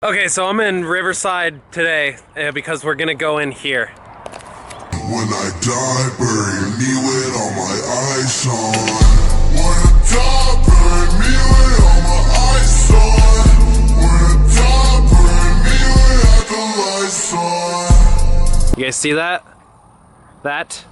Okay, so I'm in Riverside today because we're gonna go in here. When I die, bury me with all my eyes on. When I die, bury me with all my eyes on. When I die, bury me without the lights on. You guys see that? That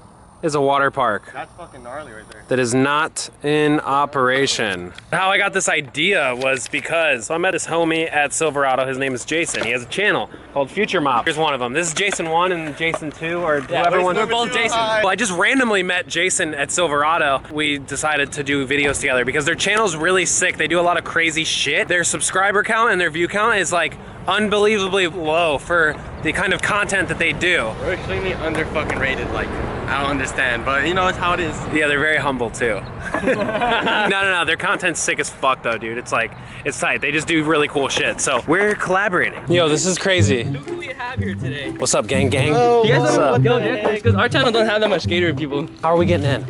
is a water park. That's fucking gnarly right there. That is not in operation. How I got this idea was because I met this homie at Silverado. His name is Jason. He has a channel called Future Mop. Here's one of them. This is Jason 1 and Jason 2, or whoever one. We're both Jason. Well, I just randomly met Jason at Silverado. We decided to do videos together because their channel's really sick. They do a lot of crazy shit. Their subscriber count and their view count is like unbelievably low for the kind of content that they do. We're extremely under fucking rated, like, I don't understand, but you know, it's how it is. Yeah, they're very humble too. No, their content's sick as fuck though, dude. It's like, it's tight. They just do really cool shit. So we're collaborating. Yo, this is crazy. Who do we have here today? What's up, gang? You guys don't know because our channel don't have that much skater people. How are we getting in?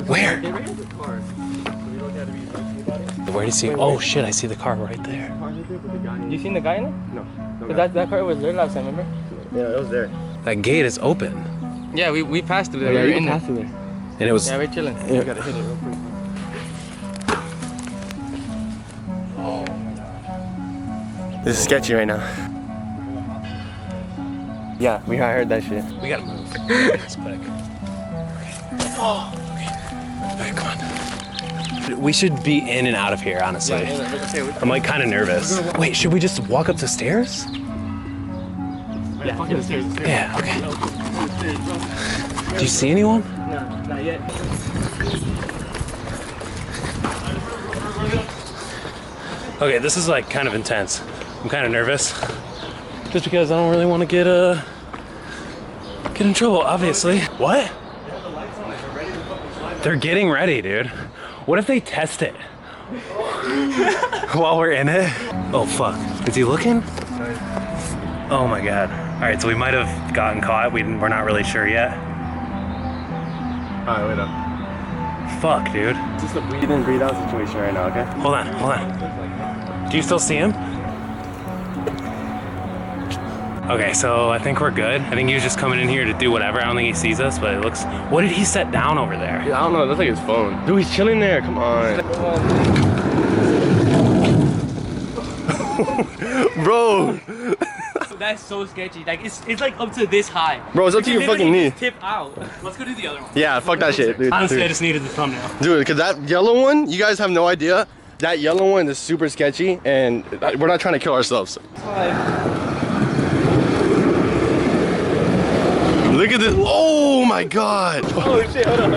Where? Where do you see? Oh shit, I see the car right there. You seen the guy in it? No. That car was there last time, remember? Yeah, it was there. That gate is open. Yeah, we passed through there. Yeah, we were you in passed there. through there. And it was... Yeah, we're chilling. You gotta hit it real quick. Oh my god. This is sketchy right now. Yeah, I heard that shit. We gotta move. It's quick. Oh, okay. Alright, come on. We should be in and out of here, honestly. I'm like kind of nervous. Wait, should we just walk up the stairs? Yeah, fucking the stairs. Yeah, okay. Do you see anyone? No, not yet. Okay, this is like kind of intense. I'm kind of nervous. Just because I don't really want to get in trouble, obviously. What? They're getting ready, dude. What if they test it? While we're in it? Oh fuck, is he looking? Oh my god. All right, so we might have gotten caught. We're not really sure yet. Alright, wait up. Fuck, dude. It's just a breathe in, breathe out situation right now, okay? Hold on. Do you still see him? Okay, so I think we're good. I think he was just coming in here to do whatever. I don't think he sees us, but it looks... What did he set down over there? Yeah, I don't know, it looks like his phone. Dude, he's chilling there, come on. Bro! That's so sketchy. Like it's like up to this high. Bro, it's up to your fucking knee. Tip out. Let's go do the other one. Yeah, fuck that shit, dude. Honestly, I just needed the thumbnail. Dude, because that yellow one, you guys have no idea. That yellow one is super sketcy, and we're not trying to kill ourselves. Look at this. Oh my god. Oh shit, hold on.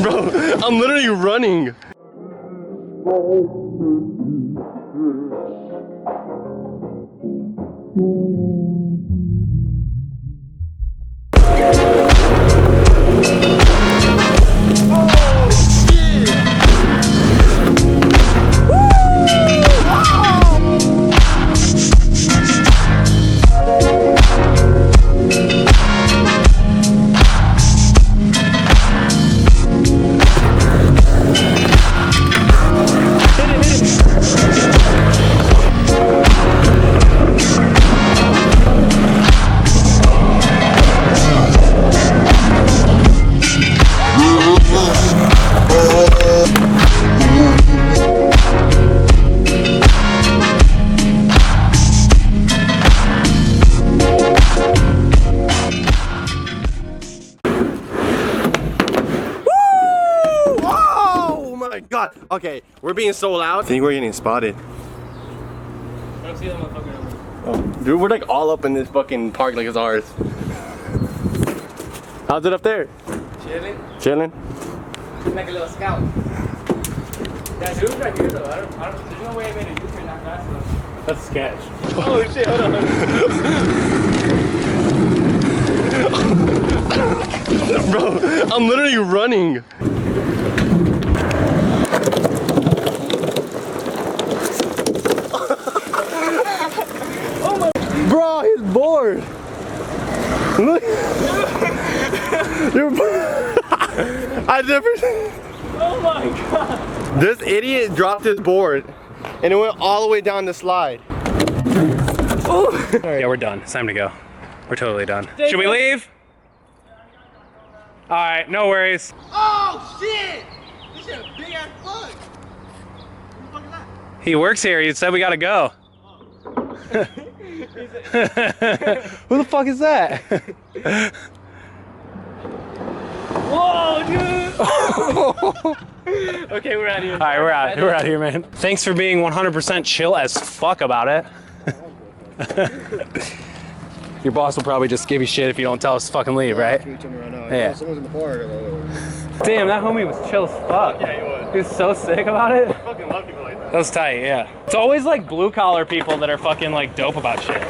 Bro, I'm literally running. God, okay, we're being so loud. I think we're getting spotted. I don't see that motherfucker. Oh, dude, we're like all up in this fucking park like it's ours. How's it up there? Chilling. Chilling? Like a little scout. Yeah, dude, right here though. I don't, there's no way I made a U-turn that fast enough. That's sketch. Oh shit, hold on. Bro, I'm literally running. Bro, he's bored. Look. You're I never. Oh my god. This idiot dropped his board and it went all the way down the slide. Yeah, we're done. It's time to go. We're totally done. Should we leave? All right, no worries. Oh shit! This is a big ass bug. Who the fuck is that? He works here. He said we gotta go. Who the fuck is that? Whoa, dude! Okay, we're out of here. All right, we're out. We're out here, man. Thanks for being 100% chill as fuck about it. Your boss will probably just give you shit if you don't tell us to fucking leave, right? Yeah. Someone's in the car. Damn, that homie was chill as fuck. Yeah, he was. He was so sick about it. I fucking love people like that. That was tight, yeah. It's always like blue collar people that are fucking like dope about shit,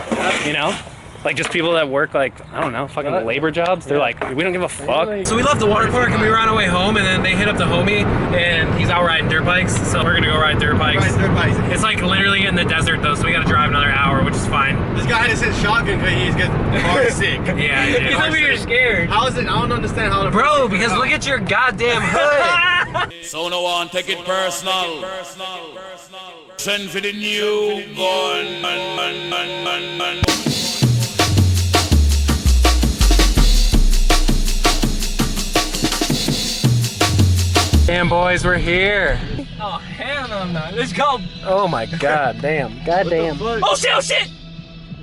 you know? Like just people that work like, I don't know, fucking labor jobs. They're like, we don't give a fuck. So we left the water park and we were on our way home and then they hit up the homie and he's out riding dirt bikes. So we're gonna go ride dirt bikes. It's like literally in the desert though, so we gotta drive another hour, which is fine. This guy just hit shotgun because he's getting car sick. Yeah, dude. He's over here scared. How is it? I don't understand how to. Bro, because look at your goddamn hood. So no one take it personal. Send for the new gun. Man. Damn boys, we're here. Oh, hell no. Let's go. Oh my god, damn. Goddamn. Oh, shit, oh, shit!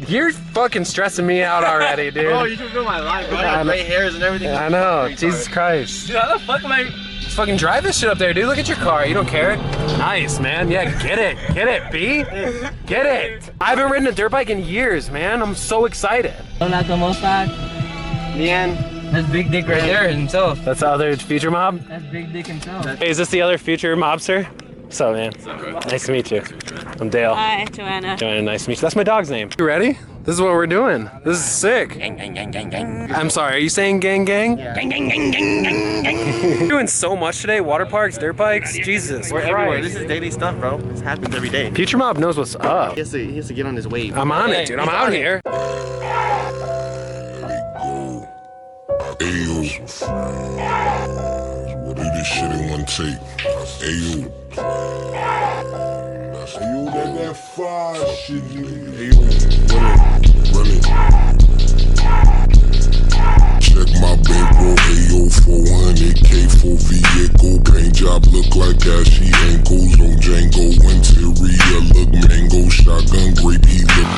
You're fucking stressing me out already, dude. Bro, you should feel my life, bro. I got gray hairs and everything. I know, Jesus Christ. Dude, how the fuck am I? Just fucking drive this shit up there, dude. Look at your car. You don't care. Nice, man. Yeah, get it. Get it, B. Get it. I haven't ridden a dirt bike in years, man. I'm so excited. Hola, ¿cómo estás? Bien. That's Big Dick right there himself. That's the other future mob? That's Big Dick himself. Hey, is this the other future mobster? What's up, man? Nice to meet you. I'm Dale. Hi, Joanna. Joanna, nice to meet you. That's my dog's name. You ready? This is what we're doing. This is sick. Gang, gang, gang, gang, gang. I'm sorry, are you saying gang, gang? Yeah. Gang, gang, gang, gang, gang, gang. We're doing so much today. Water parks, dirt bikes. Jesus We're everywhere. Christ. This is daily stuff, bro. This happens every day. Future mob knows what's up. He has to get on his wave. I'm on it, dude. I'm out here. Ayo, we'll do this shit in one take. Ayo, that fire shit, nigga. Ayo, run it. Check my bankroll, ayo, 400K for vehicle. Paint job look like ashy ankles on Django. Interior look mango, shotgun grape, he look.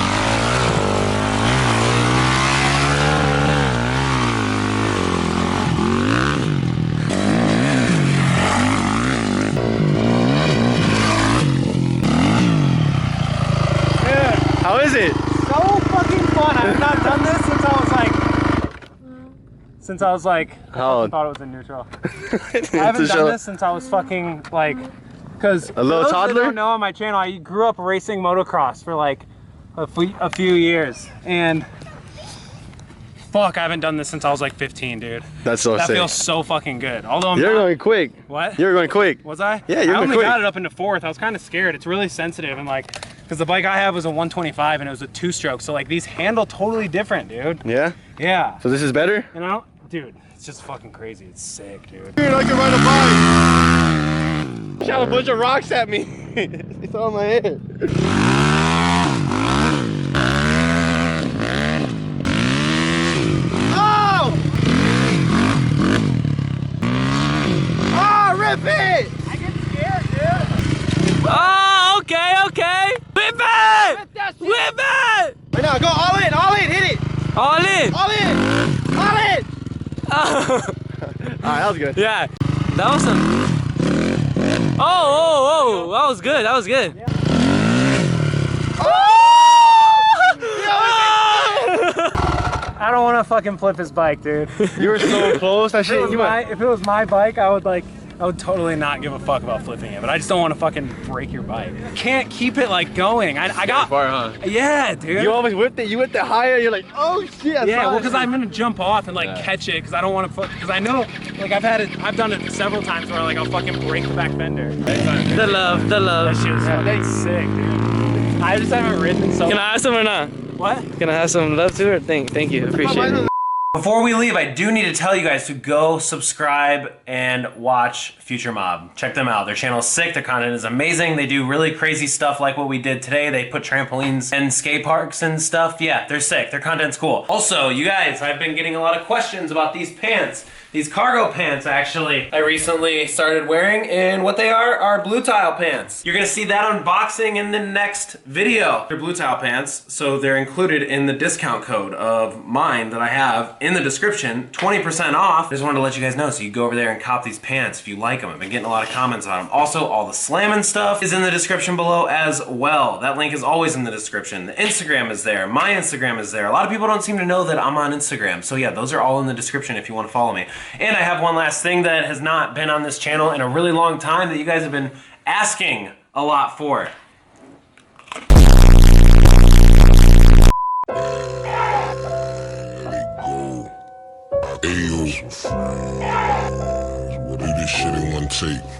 How is it? So fucking fun. I've not done this since I was like, How I old? thought it was in neutral. I haven't done this since I was fucking like, because A little toddler? I don't know on my channel, I grew up racing motocross for like a few years, and fuck, I haven't done this since I was like 15, dude. That's so That sick. feels so fucking good. Although I'm You're not, going quick. What? You're going quick. Was I? Yeah, you're I going only quick. got it up into fourth. I was kind of scared. It's really sensitive and like, because the bike I have was a 125 and it was a 2-stroke. So like these handle totally different, dude. Yeah? Yeah. So this is better? And I don't, dude, it's just fucking crazy. It's sick, dude. Dude, I can ride a bike. Shot a bunch of rocks at me. They fell on my head. Oh! Oh, rip it! I get scared, dude. Oh, okay, okay. Whip it! Whip it! Right now, go all in, hit it! All in. All in! All in! Alright, that was good. Yeah, that was some. Oh, that was good. That was good. I don't want to fucking flip his bike, dude. You were so close. That shit. If it was my bike, I would totally not give a fuck about flipping it, but I just don't want to fucking break your bike. Can't keep it like going. I got far, huh? Yeah, dude. You always whipped it. You whipped it higher. You're like, oh shit. I Yeah, saw well, it. because I'm gonna jump off and like catch it, because I don't want to because I know, like I've done it several times where like I'll fucking break the back fender. The love. That shit was fucking sick, dude. I just haven't ridden in so. Can I have some or not? What? Can I have some love too, or thank you, appreciate it. Before we leave, I do need to tell you guys to go subscribe and watch Future Mob. Check them out. Their channel is sick. Their content is amazing. They do really crazy stuff like what we did today. They put trampolines and skate parks and stuff. Yeah, they're sick. Their content's cool. Also, you guys, I've been getting a lot of questions about these pants. These cargo pants, actually, I recently started wearing, and what they are BLUETILE pants. You're gonna see that unboxing in the next video. They're BLUETILE pants, so they're included in the discount code of mine that I have in the description, 20% off. I just wanted to let you guys know, so you go over there and cop these pants if you like them. I've been getting a lot of comments on them. Also, all the slamming stuff is in the description below as well. That link is always in the description. The Instagram is there, my Instagram is there. A lot of people don't seem to know that I'm on Instagram, so yeah, those are all in the description if you wanna follow me. And I have one last thing that has not been on this channel in a really long time that you guys have been asking a lot for. Ayo, what do this shit in one take?